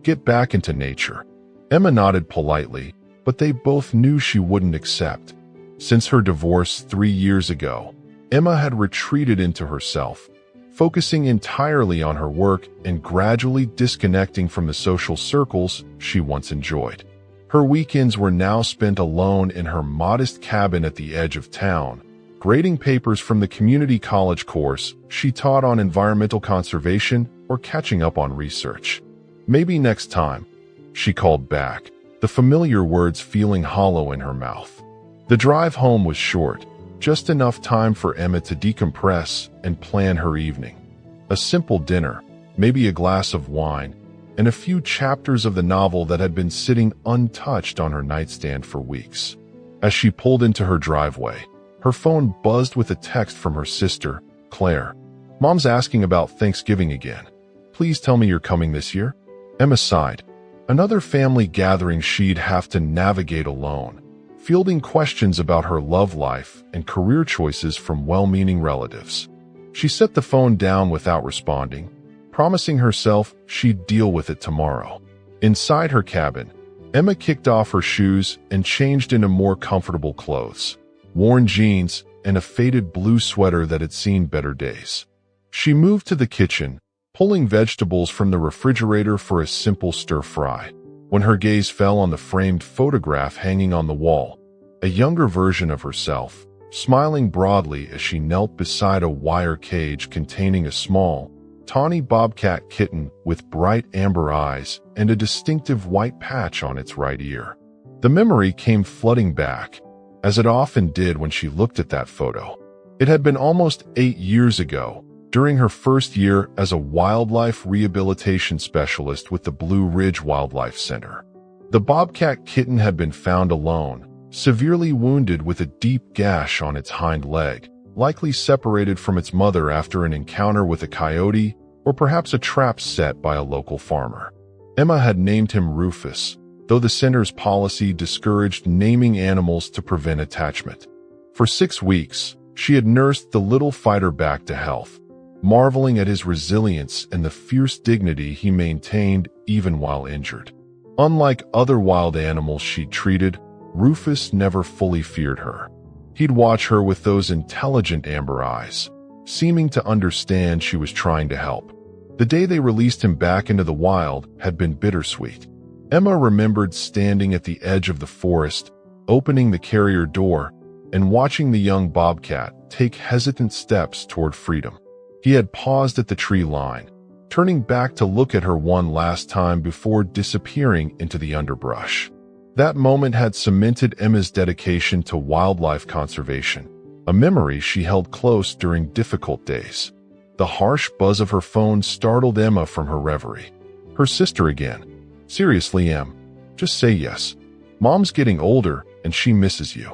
get back into nature." Emma nodded politely, but they both knew she wouldn't accept. Since her divorce 3 years ago, Emma had retreated into herself, focusing entirely on her work and gradually disconnecting from the social circles she once enjoyed. Her weekends were now spent alone in her modest cabin at the edge of town, grading papers from the community college course she taught on environmental conservation or catching up on research. "Maybe next time," she called back, the familiar words feeling hollow in her mouth. The drive home was short, just enough time for Emma to decompress and plan her evening. A simple dinner, maybe a glass of wine, and a few chapters of the novel that had been sitting untouched on her nightstand for weeks. As she pulled into her driveway, her phone buzzed with a text from her sister, Claire. "Mom's asking about Thanksgiving again. Please tell me you're coming this year." Emma sighed. Another family gathering she'd have to navigate alone, fielding questions about her love life and career choices from well-meaning relatives. She set the phone down without responding, promising herself she'd deal with it tomorrow. Inside her cabin, Emma kicked off her shoes and changed into more comfortable clothes, worn jeans, and a faded blue sweater that had seen better days. She moved to the kitchen, pulling vegetables from the refrigerator for a simple stir-fry, when her gaze fell on the framed photograph hanging on the wall, a younger version of herself, smiling broadly as she knelt beside a wire cage containing a small, tawny bobcat kitten with bright amber eyes and a distinctive white patch on its right ear. The memory came flooding back, as it often did when she looked at that photo. It had been almost 8 years ago, during her first year as a wildlife rehabilitation specialist with the Blue Ridge Wildlife Center. The bobcat kitten had been found alone, severely wounded with a deep gash on its hind leg, likely separated from its mother after an encounter with a coyote or perhaps a trap set by a local farmer. Emma had named him Rufus, though the center's policy discouraged naming animals to prevent attachment. For 6 weeks, she had nursed the little fighter back to health, marveling at his resilience and the fierce dignity he maintained even while injured. Unlike other wild animals she'd treated, Rufus never fully feared her. He'd watch her with those intelligent amber eyes, seeming to understand she was trying to help. The day they released him back into the wild had been bittersweet. Emma remembered standing at the edge of the forest, opening the carrier door, and watching the young bobcat take hesitant steps toward freedom. He had paused at the tree line, turning back to look at her one last time before disappearing into the underbrush. That moment had cemented Emma's dedication to wildlife conservation, a memory she held close during difficult days. The harsh buzz of her phone startled Emma from her reverie. Her sister again. "Seriously, Em, just say yes. Mom's getting older and she misses you.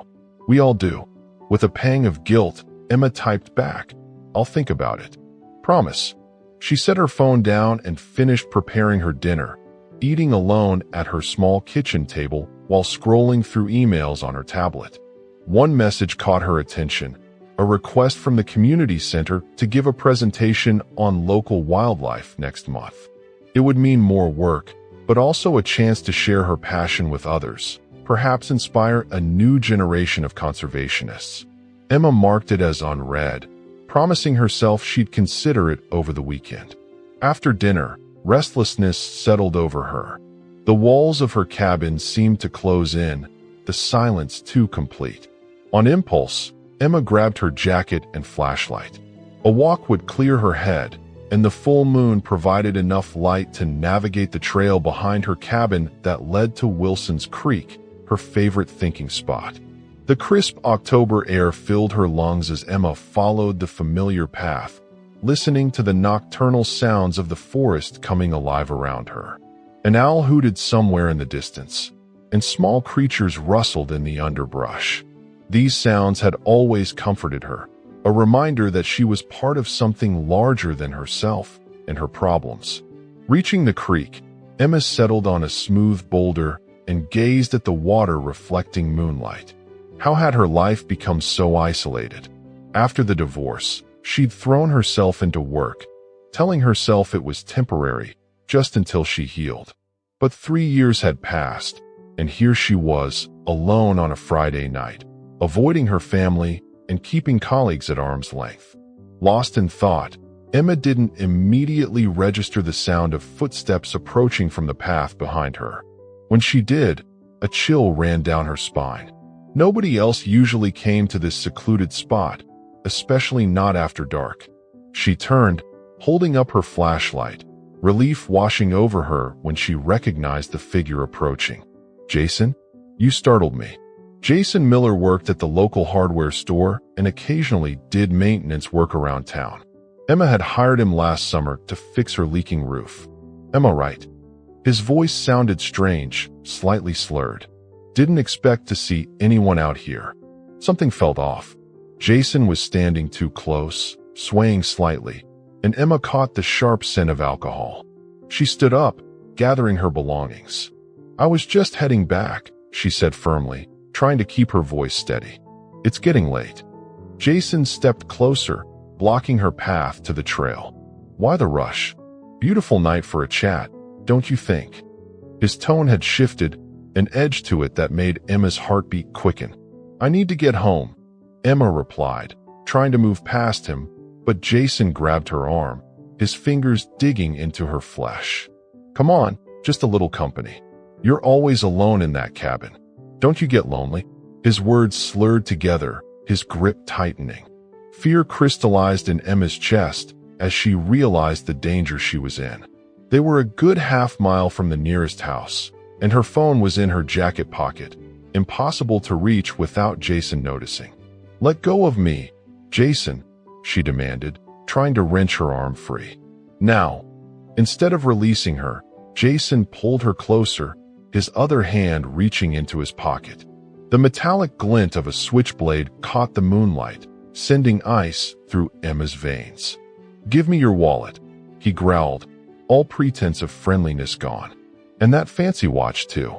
We all do." With a pang of guilt, Emma typed back, "I'll think about it. Promise." She set her phone down and finished preparing her dinner, eating alone at her small kitchen table while scrolling through emails on her tablet. One message caught her attention, a request from the community center to give a presentation on local wildlife next month. It would mean more work, but also a chance to share her passion with others, perhaps inspire a new generation of conservationists. Emma marked it as unread, promising herself she'd consider it over the weekend. After dinner, restlessness settled over her. The walls of her cabin seemed to close in, the silence too complete. On impulse, Emma grabbed her jacket and flashlight. A walk would clear her head, and the full moon provided enough light to navigate the trail behind her cabin that led to Wilson's Creek, her favorite thinking spot. The crisp October air filled her lungs as Emma followed the familiar path, listening to the nocturnal sounds of the forest coming alive around her. An owl hooted somewhere in the distance, and small creatures rustled in the underbrush. These sounds had always comforted her, a reminder that she was part of something larger than herself and her problems. Reaching the creek, Emma settled on a smooth boulder and gazed at the water reflecting moonlight. How had her life become so isolated? After the divorce, she'd thrown herself into work, telling herself it was temporary, just until she healed. But 3 years had passed, and here she was, alone on a Friday night, avoiding her family and keeping colleagues at arm's length. Lost in thought, Emma didn't immediately register the sound of footsteps approaching from the path behind her. When she did, a chill ran down her spine. Nobody else usually came to this secluded spot, especially not after dark. She turned, holding up her flashlight, relief washing over her when she recognized the figure approaching. "Jason, you startled me." Jason Miller worked at the local hardware store and occasionally did maintenance work around town. Emma had hired him last summer to fix her leaking roof. "Emma, right? His voice sounded strange, slightly slurred. Didn't expect to see anyone out here. Something felt off. Jason was standing too close, swaying slightly, and Emma caught the sharp scent of alcohol. She stood up, gathering her belongings. "I was just heading back," she said firmly, trying to keep her voice steady. "It's getting late." Jason stepped closer, blocking her path to the trail. "Why the rush? Beautiful night for a chat, don't you think?" His tone had shifted, an edge to it that made Emma's heartbeat quicken. "I need to get home," Emma replied, trying to move past him, but Jason grabbed her arm, his fingers digging into her flesh. "Come on, just a little company. You're always alone in that cabin. Don't you get lonely?" His words slurred together, his grip tightening. Fear crystallized in Emma's chest as she realized the danger she was in. They were a good half-mile from the nearest house, and her phone was in her jacket pocket, impossible to reach without Jason noticing. "Let go of me, Jason," she demanded, trying to wrench her arm free. "Now." Instead of releasing her, Jason pulled her closer, his other hand reaching into his pocket. The metallic glint of a switchblade caught the moonlight, sending ice through Emma's veins. "Give me your wallet," he growled, all pretense of friendliness gone. "And that fancy watch, too."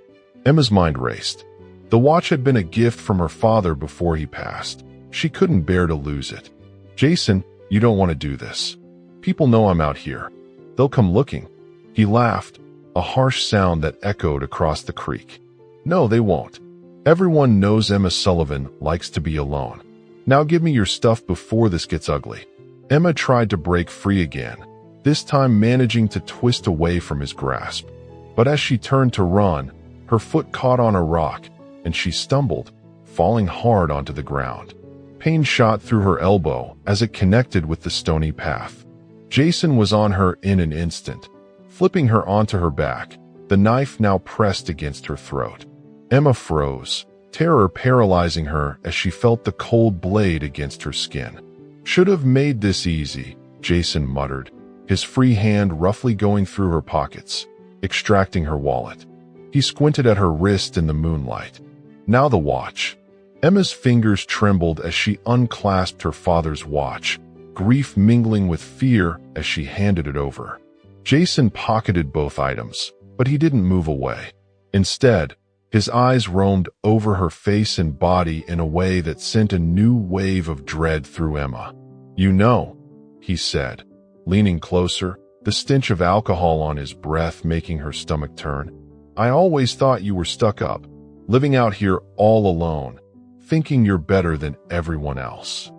Emma's mind raced. The watch had been a gift from her father before he passed. She couldn't bear to lose it. "Jason, you don't want to do this. People know I'm out here. They'll come looking." He laughed, a harsh sound that echoed across the creek. "No, they won't. Everyone knows Emma Sullivan likes to be alone. Now give me your stuff before this gets ugly." Emma tried to break free again, this time managing to twist away from his grasp. But as she turned to run, her foot caught on a rock, and she stumbled, falling hard onto the ground. Pain shot through her elbow as it connected with the stony path. Jason was on her in an instant, flipping her onto her back, the knife now pressed against her throat. Emma froze, terror paralyzing her as she felt the cold blade against her skin. "Should have made this easy," Jason muttered, his free hand roughly going through her pockets, extracting her wallet. He squinted at her wrist in the moonlight. Now the watch. Emma's fingers trembled as she unclasped her father's watch, grief mingling with fear as she handed it over. Jason pocketed both items, but he didn't move away. Instead, his eyes roamed over her face and body in a way that sent a new wave of dread through Emma. "You know," he said, leaning closer, the stench of alcohol on his breath making her stomach turn. "I always thought you were stuck up, living out here all alone, thinking you're better than everyone else."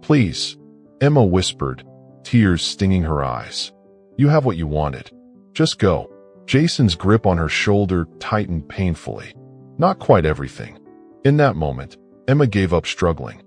"Please," Emma whispered, tears stinging her eyes. "You have what you wanted. Just go." Jason's grip on her shoulder tightened painfully. Not quite everything. In that moment, Emma gave up struggling.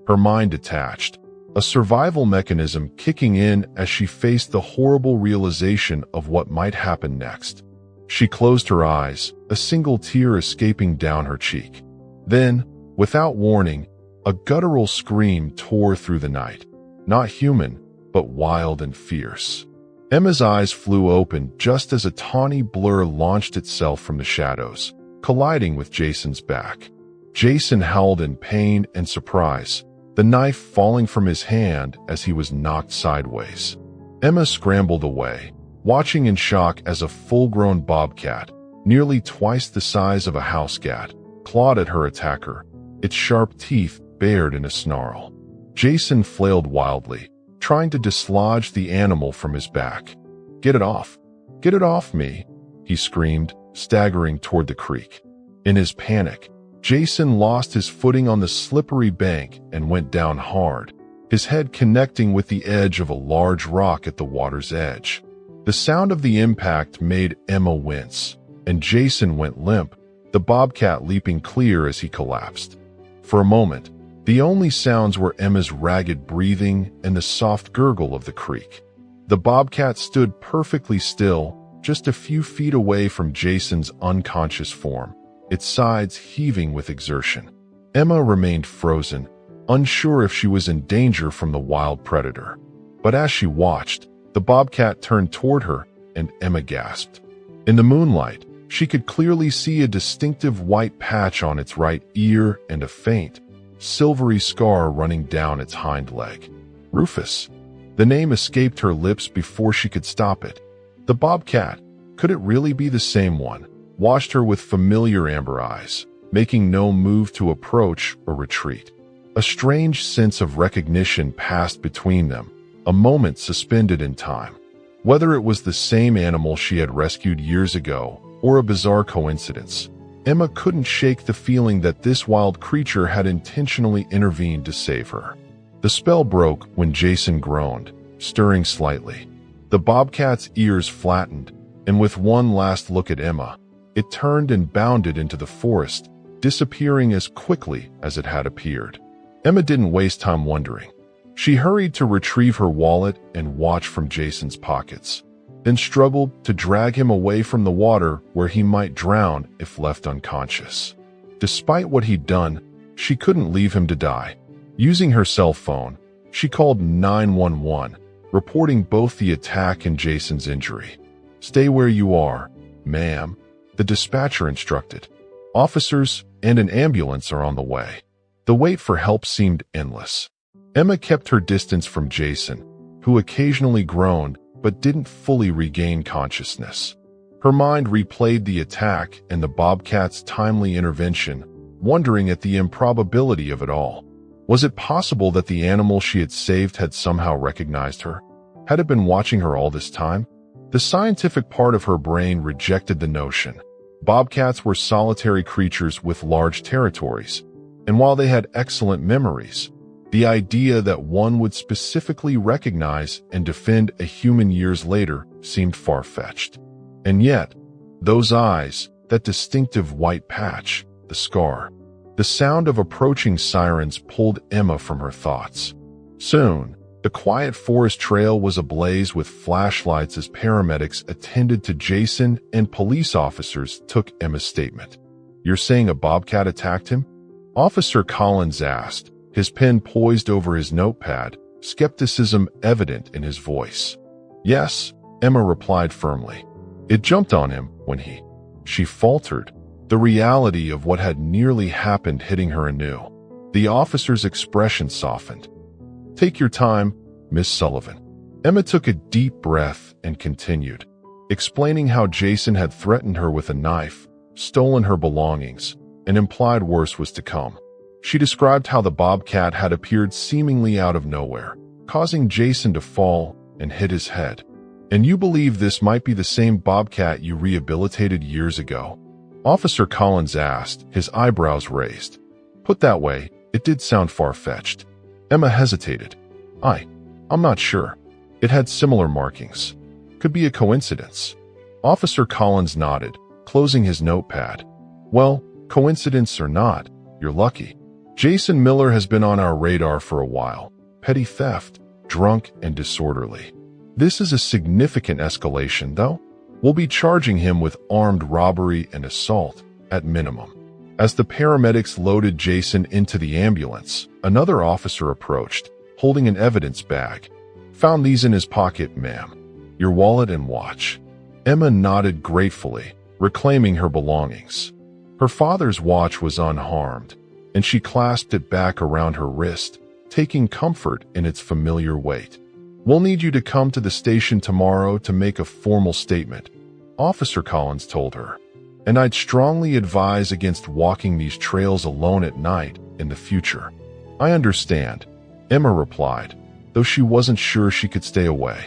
Her mind detached, a survival mechanism kicking in as she faced the horrible realization of what might happen next. She closed her eyes, a single tear escaping down her cheek. Then, without warning, a guttural scream tore through the night. Not human, but wild and fierce. Emma's eyes flew open just as a tawny blur launched itself from the shadows, colliding with Jason's back. Jason howled in pain and surprise, the knife falling from his hand as he was knocked sideways. Emma scrambled away, watching in shock as a full-grown bobcat, nearly twice the size of a house cat, clawed at her attacker, its sharp teeth bared in a snarl. Jason flailed wildly, trying to dislodge the animal from his back. "Get it off! Get it off me!" he screamed, staggering toward the creek. In his panic, Jason lost his footing on the slippery bank and went down hard, his head connecting with the edge of a large rock at the water's edge. The sound of the impact made Emma wince, and Jason went limp, the bobcat leaping clear as he collapsed. For a moment, the only sounds were Emma's ragged breathing and the soft gurgle of the creek. The bobcat stood perfectly still, just a few feet away from Jason's unconscious form, its sides heaving with exertion. Emma remained frozen, unsure if she was in danger from the wild predator. But as she watched, the bobcat turned toward her, and Emma gasped. In the moonlight, she could clearly see a distinctive white patch on its right ear and a faint, silvery scar running down its hind leg. Rufus. The name escaped her lips before she could stop it. The bobcat, could it really be the same one, watched her with familiar amber eyes, making no move to approach or retreat. A strange sense of recognition passed between them, a moment suspended in time. Whether it was the same animal she had rescued years ago or a bizarre coincidence, Emma couldn't shake the feeling that this wild creature had intentionally intervened to save her. The spell broke when Jason groaned, stirring slightly. The bobcat's ears flattened, and with one last look at Emma, it turned and bounded into the forest, disappearing as quickly as it had appeared. Emma didn't waste time wondering. She hurried to retrieve her wallet and watch from Jason's pockets, then struggled to drag him away from the water where he might drown if left unconscious. Despite what he'd done, she couldn't leave him to die. Using her cell phone, she called 911, reporting both the attack and Jason's injury. "Stay where you are, ma'am," the dispatcher instructed. "Officers and an ambulance are on the way." The wait for help seemed endless. Emma kept her distance from Jason, who occasionally groaned but didn't fully regain consciousness. Her mind replayed the attack and the bobcat's timely intervention, wondering at the improbability of it all. Was it possible that the animal she had saved had somehow recognized her? Had it been watching her all this time? The scientific part of her brain rejected the notion. Bobcats were solitary creatures with large territories, and while they had excellent memories, the idea that one would specifically recognize and defend a human years later seemed far-fetched. And yet, those eyes, that distinctive white patch, the scar, the sound of approaching sirens pulled Emma from her thoughts. Soon, the quiet forest trail was ablaze with flashlights as paramedics attended to Jason and police officers took Emma's statement. "You're saying a bobcat attacked him?" Officer Collins asked, his pen poised over his notepad, skepticism evident in his voice. "Yes," Emma replied firmly. "It jumped on him when he—" She faltered, the reality of what had nearly happened hitting her anew. The officer's expression softened. "Take your time, Miss Sullivan." Emma took a deep breath and continued, explaining how Jason had threatened her with a knife, stolen her belongings, and implied worse was to come. She described how the bobcat had appeared seemingly out of nowhere, causing Jason to fall and hit his head. "And you believe this might be the same bobcat you rehabilitated years ago?" Officer Collins asked, his eyebrows raised. Put that way, it did sound far-fetched. Emma hesitated. I'm not sure. It had similar markings. Could be a coincidence." Officer Collins nodded, closing his notepad. "Well, coincidence or not, you're lucky. Jason Miller has been on our radar for a while. Petty theft, drunk and disorderly. This is a significant escalation, though. We'll be charging him with armed robbery and assault, at minimum." As the paramedics loaded Jason into the ambulance, another officer approached, holding an evidence bag. "Found these in his pocket, ma'am. Your wallet and watch." Emma nodded gratefully, reclaiming her belongings. Her father's watch was unharmed, and she clasped it back around her wrist, taking comfort in its familiar weight. "We'll need you to come to the station tomorrow to make a formal statement," Officer Collins told her. "And I'd strongly advise against walking these trails alone at night in the future." "I understand," Emma replied, though she wasn't sure she could stay away.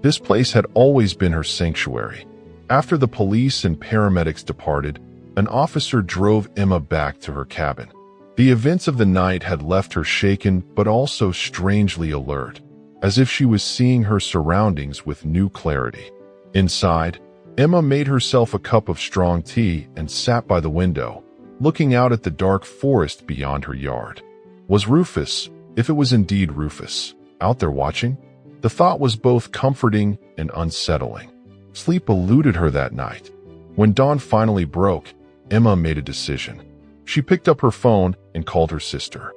This place had always been her sanctuary. After the police and paramedics departed, an officer drove Emma back to her cabin. The events of the night had left her shaken but also strangely alert, as if she was seeing her surroundings with new clarity. Inside, Emma made herself a cup of strong tea and sat by the window, looking out at the dark forest beyond her yard. Was Rufus, if it was indeed Rufus, out there watching? The thought was both comforting and unsettling. Sleep eluded her that night. When dawn finally broke, Emma made a decision. She picked up her phone and called her sister.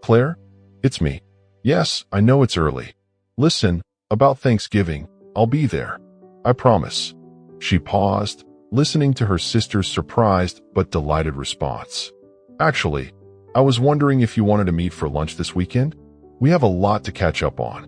"Claire? It's me. Yes, I know it's early. Listen, about Thanksgiving, I'll be there. I promise." She paused, listening to her sister's surprised but delighted response. "Actually, I was wondering if you wanted to meet for lunch this weekend? We have a lot to catch up on."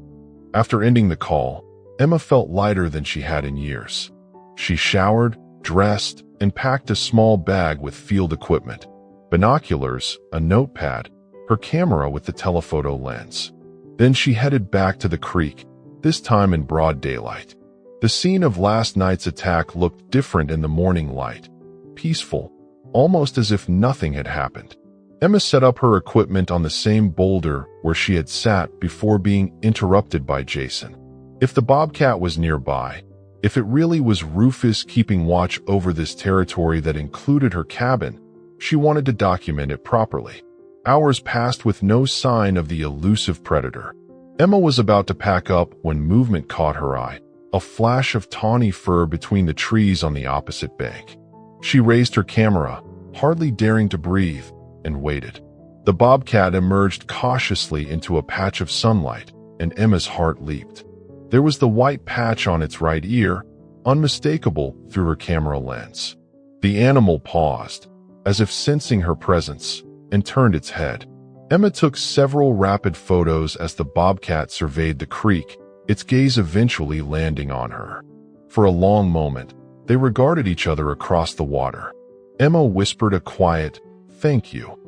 After ending the call, Emma felt lighter than she had in years. She showered, dressed, and packed a small bag with field equipment, binoculars, a notepad, her camera with the telephoto lens. Then she headed back to the creek, this time in broad daylight. The scene of last night's attack looked different in the morning light, peaceful, almost as if nothing had happened. Emma set up her equipment on the same boulder where she had sat before being interrupted by Jason. If the Bobcat was nearby, if it really was Rufus keeping watch over this territory that included her cabin, she wanted to document it properly. Hours passed with no sign of the elusive predator. Emma was about to pack up when movement caught her eye, a flash of tawny fur between the trees on the opposite bank. She raised her camera, hardly daring to breathe, and waited. The Bobcat emerged cautiously into a patch of sunlight, and Emma's heart leaped. There was the white patch on its right ear, unmistakable through her camera lens. The animal paused, as if sensing her presence, and turned its head. Emma took several rapid photos as the Bobcat surveyed the creek, its gaze eventually landing on her. For a long moment, they regarded each other across the water. Emma whispered a quiet, "Thank you,"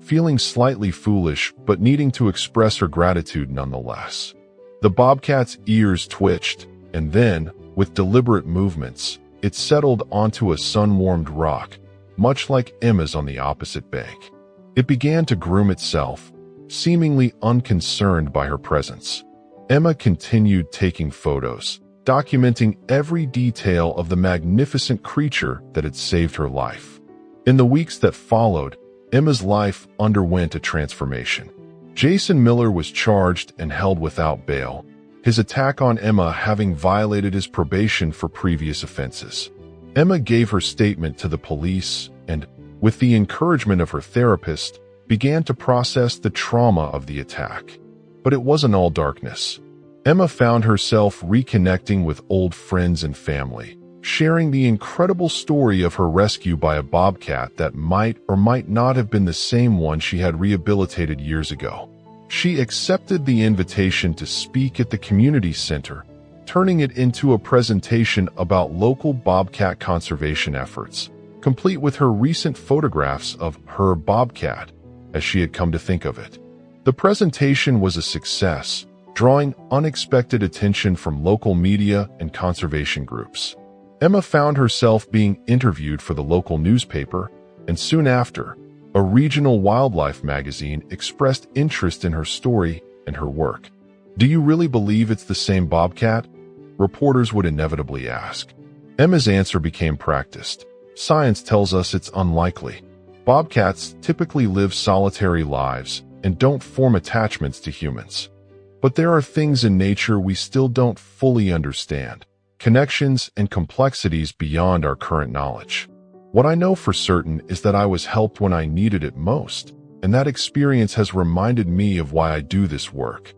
feeling slightly foolish but needing to express her gratitude nonetheless. The Bobcat's ears twitched, and then, with deliberate movements, it settled onto a sun-warmed rock, much like Emma's on the opposite bank. It began to groom itself, seemingly unconcerned by her presence. Emma continued taking photos, documenting every detail of the magnificent creature that had saved her life. In the weeks that followed, Emma's life underwent a transformation. Jason Miller was charged and held without bail, his attack on Emma having violated his probation for previous offenses. Emma gave her statement to the police and, with the encouragement of her therapist, began to process the trauma of the attack. But it wasn't all darkness. Emma found herself reconnecting with old friends and family, sharing the incredible story of her rescue by a bobcat that might or might not have been the same one she had rehabilitated years ago. She accepted the invitation to speak at the community center, turning it into a presentation about local bobcat conservation efforts, complete with her recent photographs of her bobcat, as she had come to think of it. The presentation was a success, drawing unexpected attention from local media and conservation groups. Emma found herself being interviewed for the local newspaper, and soon after, a regional wildlife magazine expressed interest in her story and her work. "Do you really believe it's the same bobcat?" reporters would inevitably ask. Emma's answer became practiced. "Science tells us it's unlikely. Bobcats typically live solitary lives and don't form attachments to humans. But there are things in nature we still don't fully understand, connections and complexities beyond our current knowledge. What I know for certain is that I was helped when I needed it most, and that experience has reminded me of why I do this work."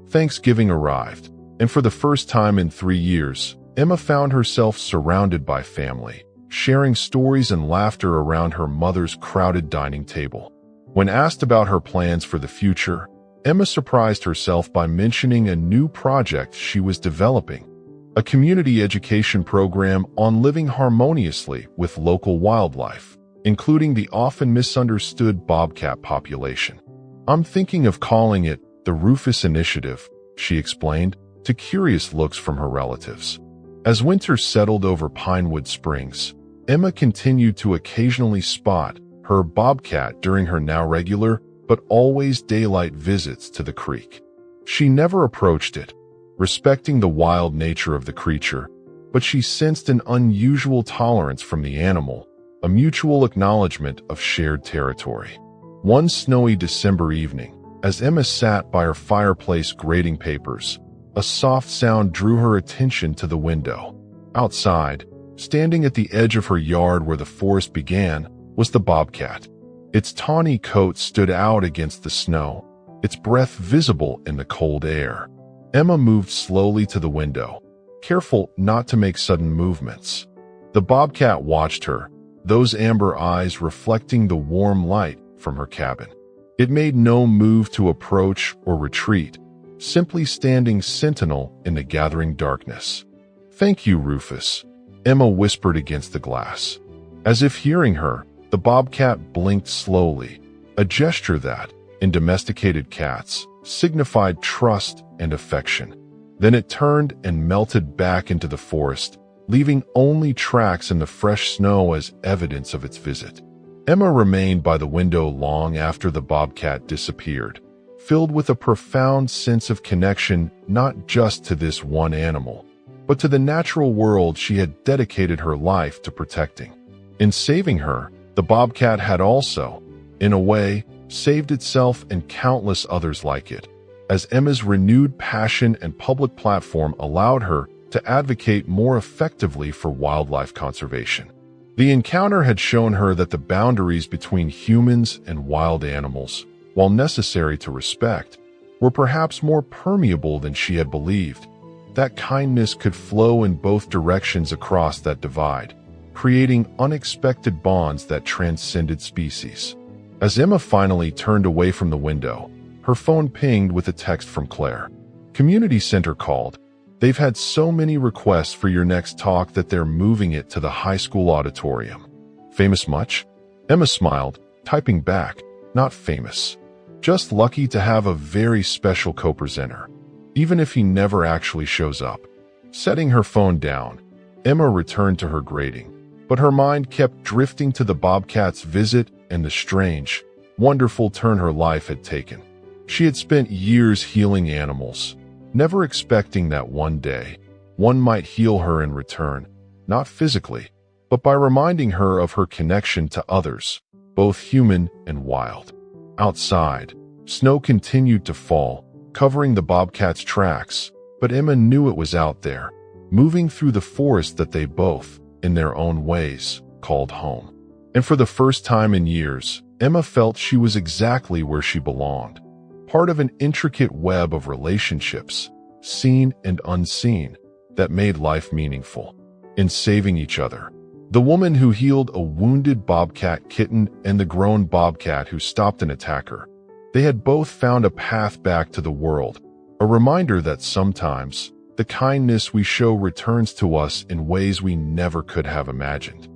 Thanksgiving arrived, and for the first time in 3 years, Emma found herself surrounded by family, sharing stories and laughter around her mother's crowded dining table. When asked about her plans for the future, Emma surprised herself by mentioning a new project she was developing, a community education program on living harmoniously with local wildlife, including the often misunderstood bobcat population. "I'm thinking of calling it the Rufus Initiative," she explained, to curious looks from her relatives. As winter settled over Pinewood Springs, Emma continued to occasionally spot her bobcat during her now regular but always daylight visits to the creek. She never approached it, respecting the wild nature of the creature, but she sensed an unusual tolerance from the animal, a mutual acknowledgement of shared territory. One snowy December evening, as Emma sat by her fireplace grading papers, a soft sound drew her attention to the window. Outside, standing at the edge of her yard where the forest began, was the bobcat. Its tawny coat stood out against the snow, its breath visible in the cold air. Emma moved slowly to the window, careful not to make sudden movements. The bobcat watched her, those amber eyes reflecting the warm light from her cabin. It made no move to approach or retreat, simply standing sentinel in the gathering darkness. "Thank you, Rufus," Emma whispered against the glass. As if hearing her, the bobcat blinked slowly, a gesture that, in domesticated cats, signified trust and affection. Then it turned and melted back into the forest, leaving only tracks in the fresh snow as evidence of its visit. Emma remained by the window long after the bobcat disappeared, filled with a profound sense of connection not just to this one animal, but to the natural world she had dedicated her life to protecting. In saving her, the bobcat had also, in a way, saved itself and countless others like it, as Emma's renewed passion and public platform allowed her to advocate more effectively for wildlife conservation. The encounter had shown her that the boundaries between humans and wild animals, while necessary to respect, were perhaps more permeable than she had believed. That kindness could flow in both directions across that divide, creating unexpected bonds that transcended species. As Emma finally turned away from the window, her phone pinged with a text from Claire. Community Center called. "They've had so many requests for your next talk that they're moving it to the high school auditorium." "Famous much?" Emma smiled, typing back, "Not famous. Just lucky to have a very special co-presenter, even if he never actually shows up." Setting her phone down, Emma returned to her grading, but her mind kept drifting to the bobcat's visit and the strange, wonderful turn her life had taken. She had spent years healing animals, never expecting that one day, one might heal her in return, not physically, but by reminding her of her connection to others, both human and wild. Outside, snow continued to fall, covering the bobcat's tracks, but Emma knew it was out there, moving through the forest that they both, in their own ways, called home. And for the first time in years, Emma felt she was exactly where she belonged, part of an intricate web of relationships, seen and unseen, that made life meaningful. In saving each other, the woman who healed a wounded bobcat kitten and the grown bobcat who stopped an attacker, they had both found a path back to the world, a reminder that sometimes the kindness we show returns to us in ways we never could have imagined.